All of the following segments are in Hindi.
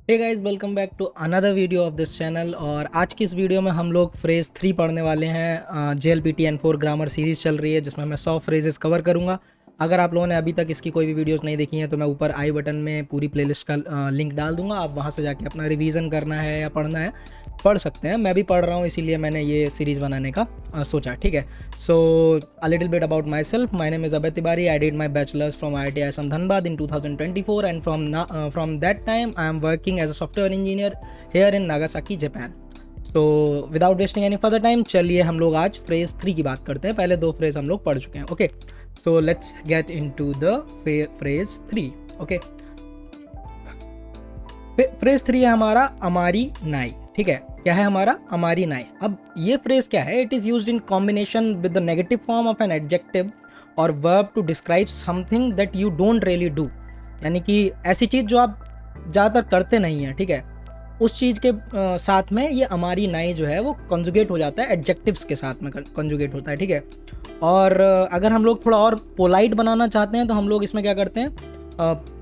Hey guys, welcome back to another video of this channel. और आज की इस वीडियो में हम लोग फ्रेज़ 3 पढ़ने वाले हैं। JLPT N4 ग्रामर सीरीज़ चल रही है जिसमें मैं 100 फ्रेजेस कवर करूंगा। अगर आप लोगों ने अभी तक इसकी कोई भी वीडियोस नहीं देखी हैं तो मैं ऊपर आई बटन में पूरी प्लेलिस्ट का लिंक डाल दूंगा। आप वहां से जाके अपना रिवीजन करना है या पढ़ना है पढ़ सकते हैं। मैं भी पढ़ रहा हूँ, इसीलिए मैंने ये सीरीज़ बनाने का सोचा। ठीक है, so a little bit about myself. My name is Abhay Tiwari. I did my bachelor's from IIT ISM Dhanbad in 2024 and from that time I am working as a software engineer here in Nagasaki, Japan. So without wasting any further time, चलिए हम लोग आज फ्रेज 3 की बात करते हैं। पहले 2 फ्रेज हम लोग पढ़ चुके हैं। Okay, so let's get into the phrase 3। Okay, phrase 3 है हमारा अमारी नाई। ठीक है, क्या है हमारा अमारी नाई। अब ये फ्रेज क्या है? It is used in combination with the negative form of an adjective और verb to describe something that you don't really do. यानी कि ऐसी चीज़ जो आप ज़्यादातर करते नहीं हैं, ठीक है, उस चीज़ के साथ में ये अमारी नाई जो है वो कंजुगेट हो जाता है, एडजेक्टिव्स के साथ में कंजुगेट होता है। ठीक है, और अगर हम लोग थोड़ा और पोलाइट बनाना चाहते हैं तो हम लोग इसमें क्या करते हैं,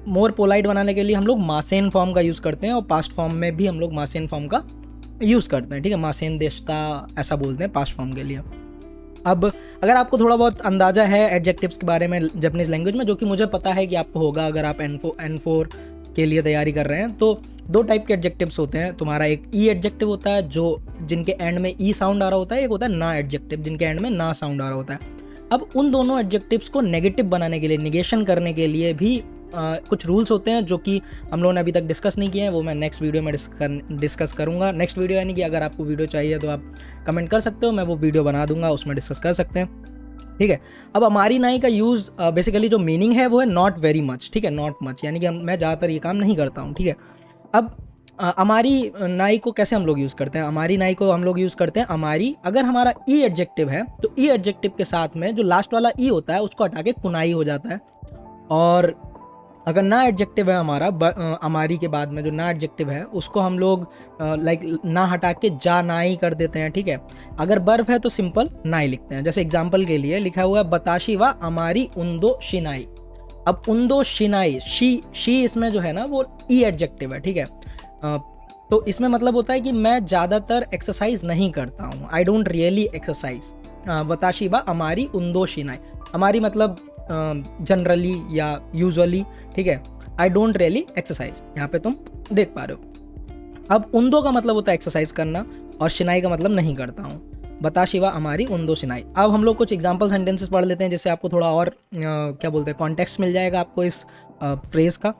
मोर पोलाइट बनाने के लिए हम लोग मासेन फॉर्म का यूज़ करते हैं और पास्ट फॉर्म में भी हम लोग मासेन फॉर्म का यूज़ करते हैं। ठीक है, मासेन देशता ऐसा बोलते हैं पास्ट फॉर्म के लिए। अब अगर आपको थोड़ा बहुत अंदाज़ा है एडजेक्टिव्स के बारे में जापानीज़ लैंग्वेज में, जो कि मुझे पता है कि आपको होगा अगर आप N4 के लिए तैयारी कर रहे हैं, तो 2 टाइप के एडजेक्टिव्स होते हैं तुम्हारा। एक ई एडजेक्टिव होता है जो जिनके एंड में ई साउंड आ रहा होता है, एक होता है ना एडजेक्टिव जिनके एंड में ना साउंड आ रहा होता है। अब उन दोनों एडजेक्टिव्स को नेगेटिव बनाने के लिए, निगेशन करने के लिए भी कुछ रूल्स होते हैं जो कि हम लोगों ने अभी तक डिस्कस नहीं किए हैं। वो मैं नेक्स्ट वीडियो में डिस्कस करूंगा। नेक्स्ट वीडियो यानी कि अगर आपको वीडियो चाहिए तो आप कमेंट कर सकते हो, मैं वो वीडियो बना दूंगा, उसमें डिस्कस कर सकते हैं। ठीक है, अब हमारी नाई का यूज़ बेसिकली जो मीनिंग है वो है नॉट वेरी मच। ठीक है, नॉट मच यानी कि मैं ज़्यादातर ये काम नहीं करता हूँ। ठीक है, अब हमारी नाई को कैसे हम लोग यूज़ करते हैं? हमारी नाई को हम लोग यूज़ करते हैं हमारी, अगर हमारा ई एडजेक्टिव है तो ई एडजेक्टिव के साथ में जो लास्ट वाला ई होता है उसको हटा के कुनाई हो जाता है। और अगर ना एडजेक्टिव है हमारा, हमारी के बाद में जो ना एडजेक्टिव है उसको हम लोग लाइक ना हटा के जा नाई कर देते हैं। ठीक है, अगर बर्फ है तो सिंपल नाई लिखते हैं। जैसे एग्जांपल के लिए लिखा हुआ है बताशी वा अमारी उन्दो शिनाई। अब उन्दो शिनाई, शी इसमें जो है ना वो ई एडजेक्टिव है। ठीक है, तो इसमें मतलब होता है कि मैं ज़्यादातर एक्सरसाइज नहीं करता हूँ, आई डोंट रियली एक्सरसाइज। बताशी वा अमारी उन्दो शिनाई, हमारी मतलब जनरली या यूजुअली। ठीक है, आई डोंट रियली एक्सरसाइज, यहाँ पे तुम देख पा रहे हो। अब उन्दो का मतलब होता है एक्सरसाइज करना और शिनाई का मतलब नहीं करता हूँ। बता शिवा हमारी उन्दो शिनाई। अब हम लोग कुछ एग्जाम्पल सेंटेंसेस पढ़ लेते हैं जिससे आपको थोड़ा और क्या बोलते हैं कॉन्टेक्स्ट मिल जाएगा आपको इस फ्रेज का,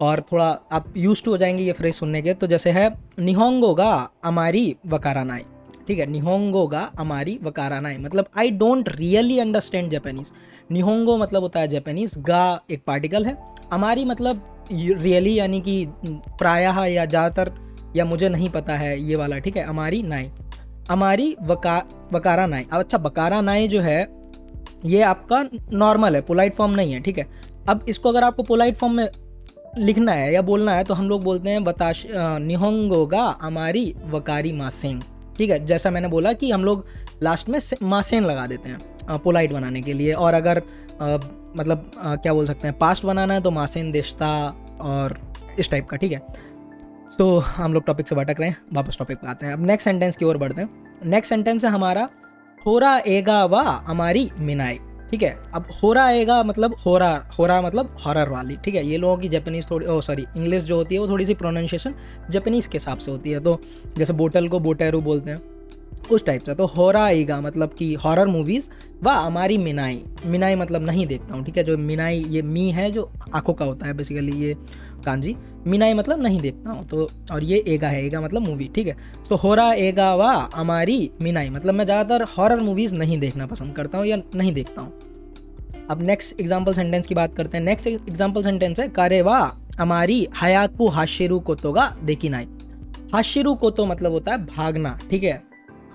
और थोड़ा आप यूज टू हो जाएंगे ये फ्रेज सुनने के। तो जैसे है निहोंगो गा हमारी वकारा नाई। ठीक है, निहोंगो गा हमारी वकारा नाई मतलब I don't really understand Japanese. निहोंगो मतलब होता है जापानीज, गा एक पार्टिकल है, हमारी मतलब रियली यानी कि प्रायः या ज़्यादातर या मुझे नहीं पता है ये वाला। ठीक है, हमारी नाई, हमारी वकारा नाई। अब अच्छा, बकारा नाई जो है ये आपका नॉर्मल है, पोलाइट फॉर्म नहीं है। ठीक है, अब इसको अगर आपको पोलाइट फॉर्म में लिखना है या बोलना है तो हम लोग बोलते हैं निहोंगो गा हमारी वकारी मासेंग। ठीक है, जैसा मैंने बोला कि हम लोग लास्ट में मासेन लगा देते हैं पोलाइट बनाने के लिए। और अगर मतलब क्या बोल सकते हैं पास्ट बनाना है तो मासेन देशता और इस टाइप का। ठीक है, सो हम लोग टॉपिक से भटक रहे हैं, वापस टॉपिक पे आते हैं। अब नेक्स्ट सेंटेंस की ओर बढ़ते हैं। नेक्स्ट सेंटेंस है हमारा होरा एगा वा हमारी मिनाई। ठीक है, अब होरा आएगा मतलब होरा मतलब हॉरर वाली। ठीक है, ये लोगों की जापानीज थोड़ी सॉरी इंग्लिश जो होती है वो थोड़ी सी प्रोनाउंसिएशन जापानीज के हिसाब से होती है। तो जैसे बोटल को बोटेरू बोलते हैं उस टाइप से। तो होरा आएगा मतलब कि हॉरर मूवीज़, वा हमारी मिनाई, मिनाई मतलब नहीं देखता हूँ। ठीक है, जो मिनाई ये मी है जो आँखों का होता है बेसिकली, ये कांजी, मिनाई मतलब नहीं देखता हूँ। तो और ये एगा है, एगा मतलब मूवी। ठीक है, सो होरा एगा वा हमारी मिनाई मतलब मैं ज़्यादातर हॉरर मूवीज़ नहीं देखना पसंद करता हूँ या नहीं देखता हूँ। अब नेक्स्ट एग्जाम्पल सेंटेंस की बात करते हैं। नेक्स्ट एग्जाम्पल सेंटेंस है कारे वा हमारी हयाकू हाशिरू कोतोगा देखी नाई। हाशिरू कोतो मतलब होता है भागना। ठीक है,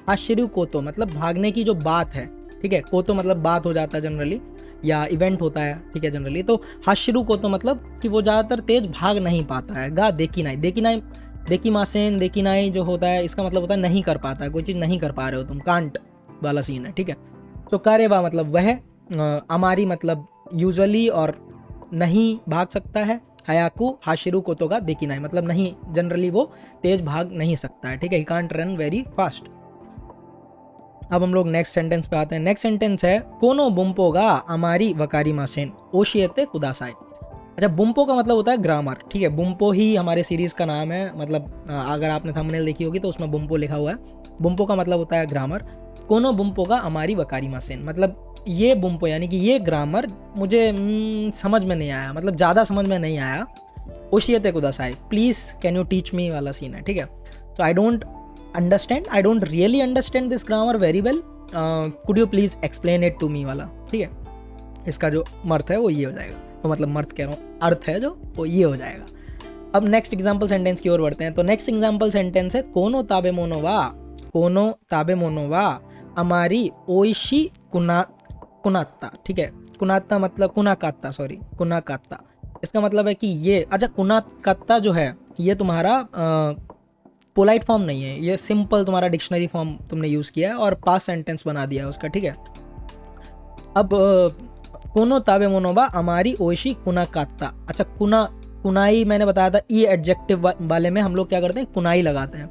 हाशिरू कोतो मतलब भागने की जो बात है। ठीक है, कोतो मतलब बात हो जाता है जनरली या इवेंट होता है। ठीक है, जनरली तो हाशिरू कोतो मतलब कि वो ज़्यादातर तेज भाग नहीं पाता है। गा देखी नाई, देखी नाई, देखी मासेन, देखी नाई जो होता है इसका मतलब होता है नहीं कर पाता है, कोई चीज़ नहीं कर पा रहे हो तुम, कांट वाला सीन है। ठीक है, तो कारेवा मतलब वह, हमारी मतलब यूजुअली और नहीं भाग सकता है, हयाकू हाशिरू कोतोगा देकिनाई, मतलब नहीं, जनरली वो तेज भाग नहीं सकता है, ठीक है, he can't run very fast. अब हम लोग नेक्स्ट सेंटेंस पे आते हैं। नेक्स्ट सेंटेंस है कोनो बुम्पो गा अमारी वकारी मासेन ओशिएते कुदासाई। अच्छा, बुम्पो का मतलब होता है ग्रामर, ठीक है, बुम्पो ही हमारे सीरीज का नाम है, मतलब अगर आपने थंबनेल देखी होगी तो उसमें बुम्पो लिखा हुआ है। बुम्पो का मतलब होता है ग्रामर। कोनो बुम्पो गा अमारी वकारी मासेन, मतलब ये बुम्पो यानी कि ये ग्रामर मुझे समझ में नहीं आया, मतलब ज़्यादा समझ में नहीं आया। ओशिएते कुदासाई, please can you teach me वाला सीन है, ठीक है। So I don't really understand this grammar very well, could you please explain it to me वाला, ठीक है। इसका जो मर्थ है वो ये हो जाएगा, तो मतलब मर्थ कह रहा हूँ, अर्थ है जो वो ये हो जाएगा। अब नेक्स्ट एग्जाम्पल सेंटेंस की ओर बढ़ते हैं। तो नेक्स्ट एग्जाम्पल सेंटेंस है कोनो ताबे मोनोवा अमारी ओइशी कुनात्ता, ठीक है। कुनात्ता मतलब कुनाकात्ता, इसका मतलब है कि ये, अच्छा, कुनाकात्ता जो है ये तुम्हारा पोलाइट फॉर्म नहीं है, ये सिंपल तुम्हारा डिक्शनरी फॉर्म तुमने यूज़ किया है और पास्ट सेंटेंस बना दिया है उसका, ठीक है। अब कोनो ताबे मोनोबा अमारी ओइशी कुनाकात्ता, अच्छा, कुनाई मैंने बताया था, ई एडजेक्टिव वाले में हम लोग क्या करते हैं, कुनाई लगाते हैं।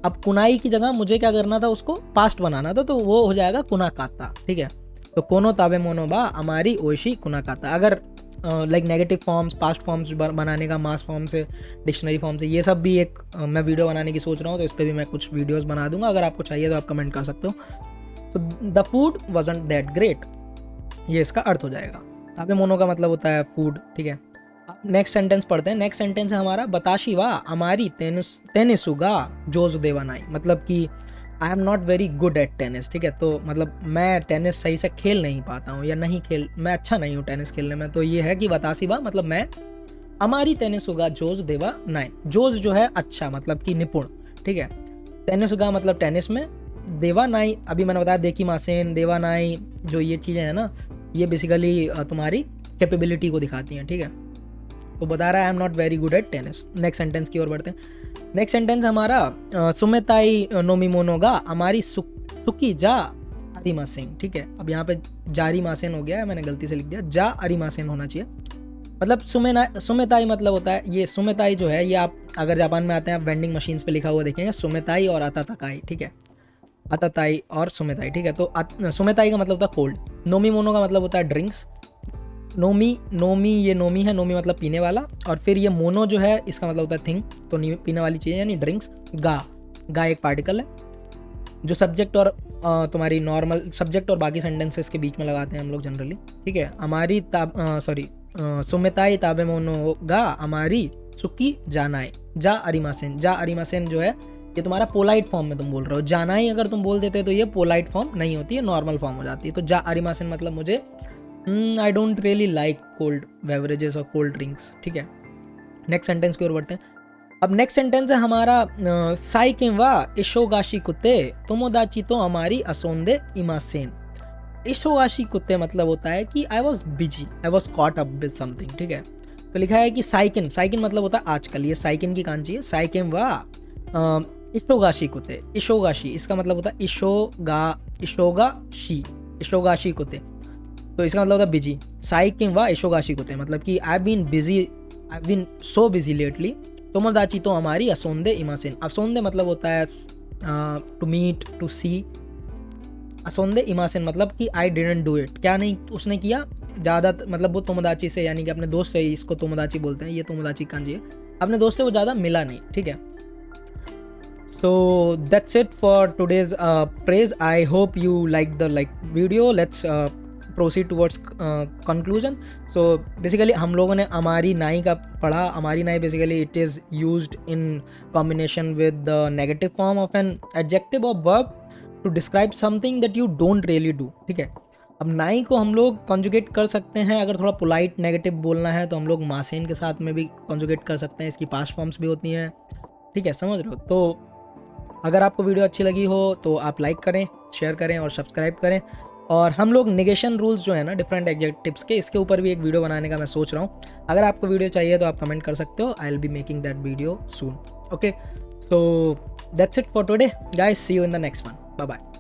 अब कुनाई की जगह मुझे क्या करना था, उसको पास्ट बनाना था, तो वो हो जाएगा कुनाकात्ता, ठीक है। तो कोनो ताबे मोनोबा अमारी ओइशी कुनाकात्ता। अगर like negative forms, past forms बनाने का, मास फॉर्म से, डिक्शनरी फॉर्म से, ये सब भी एक मैं वीडियो बनाने की सोच रहा हूँ, तो इस पर भी मैं कुछ वीडियोज़ बना दूंगा, अगर आपको चाहिए तो आप कमेंट कर सकते हो। तो the food wasn't that great, ये इसका अर्थ हो जाएगा। ताबे मोनो का मतलब होता है फूड, ठीक है। नेक्स्ट सेंटेंस पढ़ते हैं। नेक्स्ट सेंटेंस है हमारा बताशी वा अमारी टेनिसुगा जोज देवानाई, मतलब कि I am not very good at tennis, ठीक है। तो मतलब मैं टेनिस सही से खेल नहीं पाता हूँ, या मैं अच्छा नहीं हूँ टेनिस खेलने में। तो ये है कि बताशी वा मतलब मैं, अमारी टेनिसुगा जोज देवा नाई, जोज जो है अच्छा, मतलब कि निपुण, ठीक है। टेनिसुगा मतलब टेनिस में, देवा नाई अभी मैंने बताया, देखी मासेन, देवा नाई, जो ये चीज़ें हैं ना, ये बेसिकली तुम्हारी कैपेबिलिटी को दिखाती हैं, ठीक है। तो बता रहा है I am not very good at tennis. Next sentence की ओर बढ़ते हैं। नेक्स्ट सेंटेंस हमारा सुमेताई नोमिमोनोगा हमारी सुकी जा अरिमासेन, ठीक है। अब यहाँ पे जारी मासेन हो गया है, मैंने गलती से लिख दिया, जा अरिमासेन होना चाहिए। मतलब सुमेताई मतलब होता है, ये सुमेताई जो है, ये आप अगर जापान में आते हैं, आप वेंडिंग मशीन्स पे लिखा हुआ देखेंगे सुमेताई और अताताकाई, ठीक है, अताताई और सुमेताई, ठीक है। तो सुमेताई का मतलब होता है कोल्ड, नोमिमोनो का मतलब होता है ड्रिंक्स, नोमी ये नोमी है, नोमी मतलब पीने वाला, और फिर ये मोनो जो है इसका मतलब होता है थिंग, तो पीने वाली चीज़ यानी ड्रिंक्स। गा एक पार्टिकल है जो सब्जेक्ट और तुम्हारी नॉर्मल सब्जेक्ट और बाकी सेंटेंसेस के बीच में लगाते हैं हम लोग जनरली, ठीक है। हमारी सुमेताई ताबे मोनो गा हमारी सुकी जानाई जा अरिमासेन, जा अरिमासेन जो है ये तुम्हारा पोलाइट फॉर्म में तुम बोल रहे हो, जानाई अगर तुम बोल देते तो ये पोलाइट फॉर्म नहीं होती है, नॉर्मल फॉर्म हो जाती है। तो जा अरिमासेन मतलब मुझे आई don't really like cold beverages और कोल्ड ड्रिंक्स, ठीक है। नेक्स्ट सेंटेंस की ओर बढ़ते हैं। अब नेक्स्ट सेंटेंस है हमारा साइकिन वा इशोगाशी कुत्ते तोमोदाची तो हमारी असोंदे इमासेन। इशोगाशी कुत्ते मतलब होता है कि I was busy, I was caught up with something, ठीक है। तो लिखा है कि साइकिन मतलब होता है आजकल, ये साइकिन की कांची है, साइकिन वा इशोगाशी कुत्ते, इशोगाशी इसका मतलब होता है इशोगाशी कुत्ते, तो इसका मतलब होता है बिजी। साइकिन वा इशोगाशी कुत्ते मतलब कि I been so busy lately. तोमोदाची तो हमारी असोंदे इमासेन, असोंदे मतलब होता है टू मीट, टू सी। असोंदे इमासेन मतलब कि आई डिडंट डू इट, क्या नहीं उसने किया, ज़्यादा मतलब वो तोमोदाची से यानी कि अपने दोस्त से, इसको तोमोदाची बोलते हैं, ये तोमोदाची कांजी है, अपने दोस्त से वो ज़्यादा मिला नहीं, ठीक है। So that's it for today's phrase. I hope you like the video. Let's proceed towards conclusion. So basically हम लोगों ने अमारी नाई का पढ़ा। अमारी नाई basically it is used in combination with the negative form of an adjective or verb to describe something that you don't really do, ठीक है। अब नाई को हम लोग कॉन्जुगेट कर सकते हैं, अगर थोड़ा पोलाइट नेगेटिव बोलना है तो हम लोग मासेन के साथ में भी कॉन्जुगेट कर सकते हैं, इसकी पास्ट फॉर्म्स भी होती हैं, ठीक है, समझ रहे हो। तो अगर आपको वीडियो अच्छी लगी हो तो आप लाइक करें, शेयर करें और सब्सक्राइब करें। और हम लोग नेगेशन रूल्स जो है ना डिफरेंट एडजेक्टिव्स के, इसके ऊपर भी एक वीडियो बनाने का मैं सोच रहा हूँ। अगर आपको वीडियो चाहिए तो आप कमेंट कर सकते हो, I will be making that video soon. Okay, so that's it for today guys, see you in the next one, bye bye.